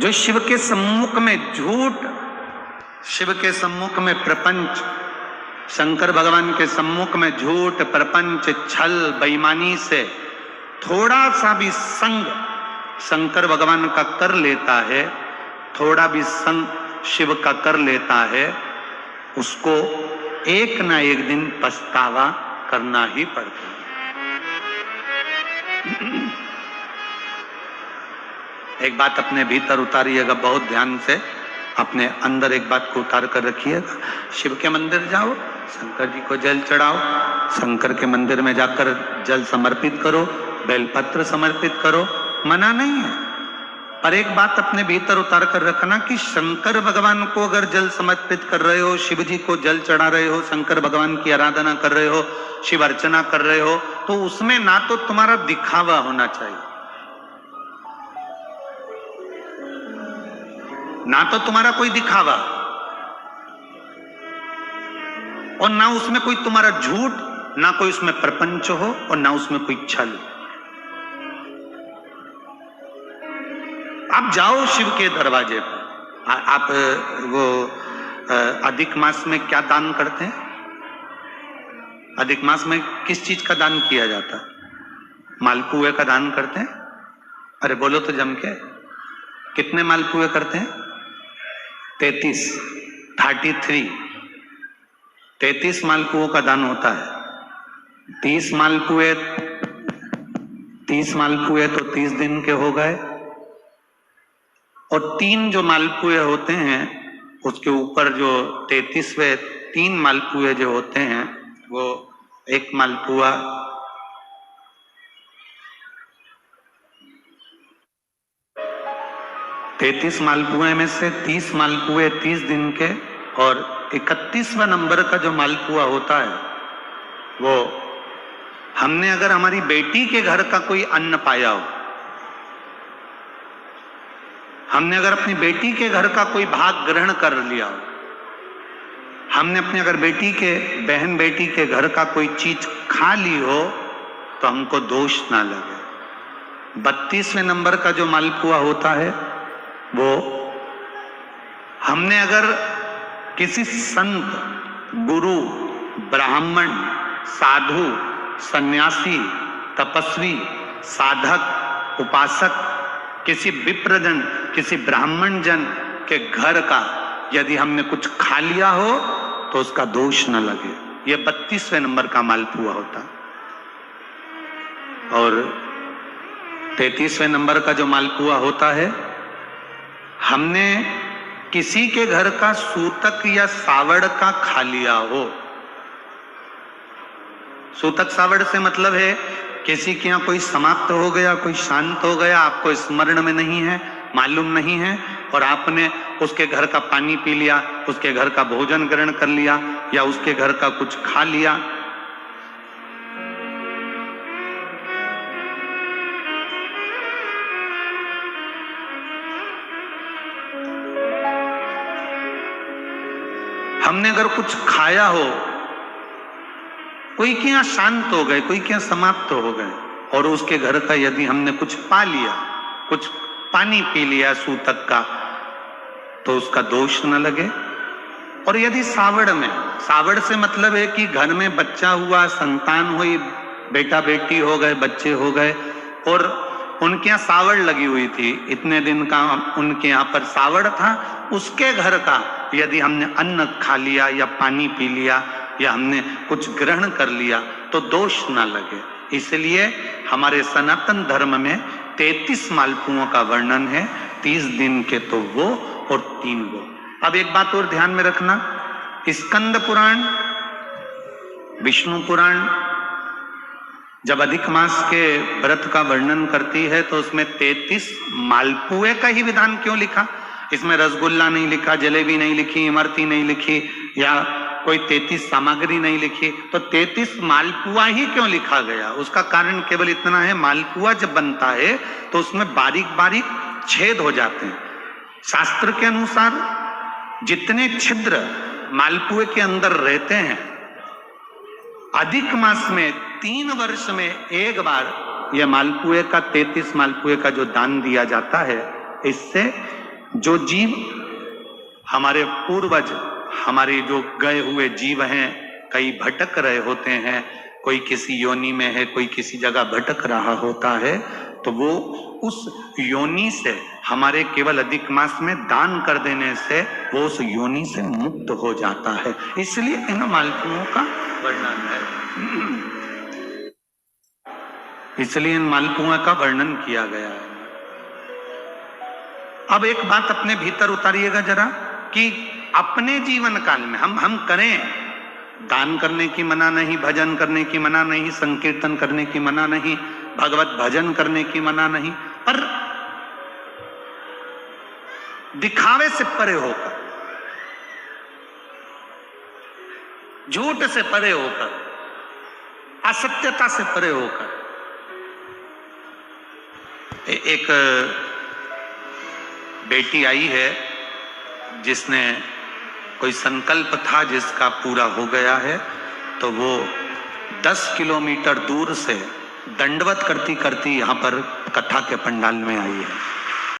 जो शिव के सम्मुख में झूठ, शिव के सम्मुख में प्रपंच, शंकर भगवान के सम्मुख में झूठ, प्रपंच, छल, बेईमानी से थोड़ा सा भी संग शंकर भगवान का कर लेता है, थोड़ा भी संग शिव का कर लेता है, उसको एक ना एक दिन पछतावा करना ही पड़ता है। एक बात अपने भीतर उतारिएगा, बहुत ध्यान से अपने अंदर एक बात को उतार कर रखिएगा। शिव के मंदिर जाओ, शंकर जी को जल चढ़ाओ, शंकर के मंदिर में जाकर जल समर्पित करो, बेलपत्र समर्पित करो, मना नहीं है। पर एक बात अपने भीतर उतार कर रखना कि शंकर भगवान को अगर जल समर्पित कर रहे हो, शिव जी को जल चढ़ा रहे हो, शंकर भगवान की आराधना कर रहे हो, शिव अर्चना कर रहे हो, तो उसमें ना तो तुम्हारा दिखावा होना चाहिए, ना तो तुम्हारा कोई दिखावा, और ना उसमें कोई तुम्हारा झूठ, ना कोई उसमें प्रपंच हो, और ना उसमें कोई छल। आप जाओ शिव के दरवाजे पर। आप वो अधिक मास में क्या दान करते हैं? अधिक मास में किस चीज का दान किया जाता है? मालपुए का दान करते हैं? अरे बोलो तो जम के, कितने मालपुए करते हैं? 33 33 मालपुओं का दान होता है। 30 मालपुए तो 30 दिन के हो गए, और 3 जो मालपुए होते हैं उसके ऊपर जो 33वें 3 मालपुए जो होते हैं, वो एक मालपुआ 33 मालपुए में से 30 मालपुए 30 दिन के, और 31वां नंबर का जो मालपुआ होता है वो हमने अगर हमारी बेटी के घर का कोई अन्न पाया हो, हमने अगर अपनी बेटी के घर का कोई भाग ग्रहण कर लिया हो, हमने अपनी अगर बहन बेटी के घर का कोई चीज खा ली हो, तो हमको दोष ना लगे। 32वें नंबर का जो मालपुआ होता है वो हमने अगर किसी संत, गुरु, ब्राह्मण, साधु, सन्यासी, तपस्वी, साधक, उपासक, किसी विप्रजन, किसी ब्राह्मण जन के घर का यदि हमने कुछ खा लिया हो तो उसका दोष न लगे। ये 32वें नंबर का मालपुआ होता। और 33वें नंबर का जो मालपुआ होता है, हमने किसी के घर का सूतक या सावड़ का खा लिया हो। सूतक सावड़ से मतलब है किसी के यहाँ कोई समाप्त हो गया, कोई शांत हो गया, आपको स्मरण में नहीं है, मालूम नहीं है, और आपने उसके घर का पानी पी लिया, उसके घर का भोजन ग्रहण कर लिया, या उसके घर का कुछ खा लिया। हमने अगर कुछ खाया हो, कोई के यहाँ शांत हो गए, कोई के यहाँ समाप्त हो गए, और उसके घर का यदि हमने कुछ पा लिया, कुछ पानी पी लिया सूतक का, तो उसका दोष न लगे। और यदि सावड़ में, सावड़ से मतलब है कि घर में बच्चा हुआ, संतान हुई, बेटा बेटी हो गए, बच्चे हो गए, और उनके यहाँ सावड़ लगी हुई थी, इतने दिन का उनके यहाँ पर सावड़ था, उसके घर का यदि हमने अन्न खा लिया या पानी पी लिया या हमने कुछ ग्रहण कर लिया तो दोष ना लगे। इसलिए हमारे सनातन धर्म में 33 मालपुओं का वर्णन है, 30 दिन के तो वो और 3 वो। अब एक बात और ध्यान में रखना, स्कंद पुराण, विष्णु पुराण जब अधिक मास के व्रत का वर्णन करती है तो उसमें 33 मालपुए का ही विधान क्यों लिखा? इसमें रसगुल्ला नहीं लिखा, जलेबी नहीं लिखी, इमरती नहीं लिखी, या कोई 33 सामग्री नहीं लिखी, तो 33 मालपुआ ही क्यों लिखा गया? उसका कारण केवल इतना है, मालपुआ जब बनता है तो उसमें बारीक बारीक छेद हो जाते हैं। शास्त्र के अनुसार जितने छिद्र मालपुए के अंदर रहते हैं, अधिक मास में 3 वर्ष में एक बार यह मालपुए का 33 मालपुए का जो दान दिया जाता है, इससे जो जीव हमारे पूर्वज, हमारे जो गए हुए जीव हैं, कई भटक रहे होते हैं, कोई किसी योनि में है, कोई किसी जगह भटक रहा होता है, तो वो उस योनि से हमारे केवल अधिक मास में दान कर देने से वो उस योनि से मुक्त हो जाता है। इसलिए इन मालपुओं का वर्णन है, इसलिए इन मालपुओं का वर्णन किया गया है। अब एक बात अपने भीतर उतारिएगा जरा, कि अपने जीवन काल में हम करें, दान करने की मना नहीं, भजन करने की मना नहीं, संकीर्तन करने की मना नहीं, भगवत भजन करने की मना नहीं, पर दिखावे से परे होकर, झूठ से परे होकर, असत्यता से परे होकर। एक बेटी आई है जिसने कोई संकल्प था जिसका पूरा हो गया है, तो वो 10 किलोमीटर दूर से दंडवत करती करती यहाँ पर कथा के पंडाल में आई है।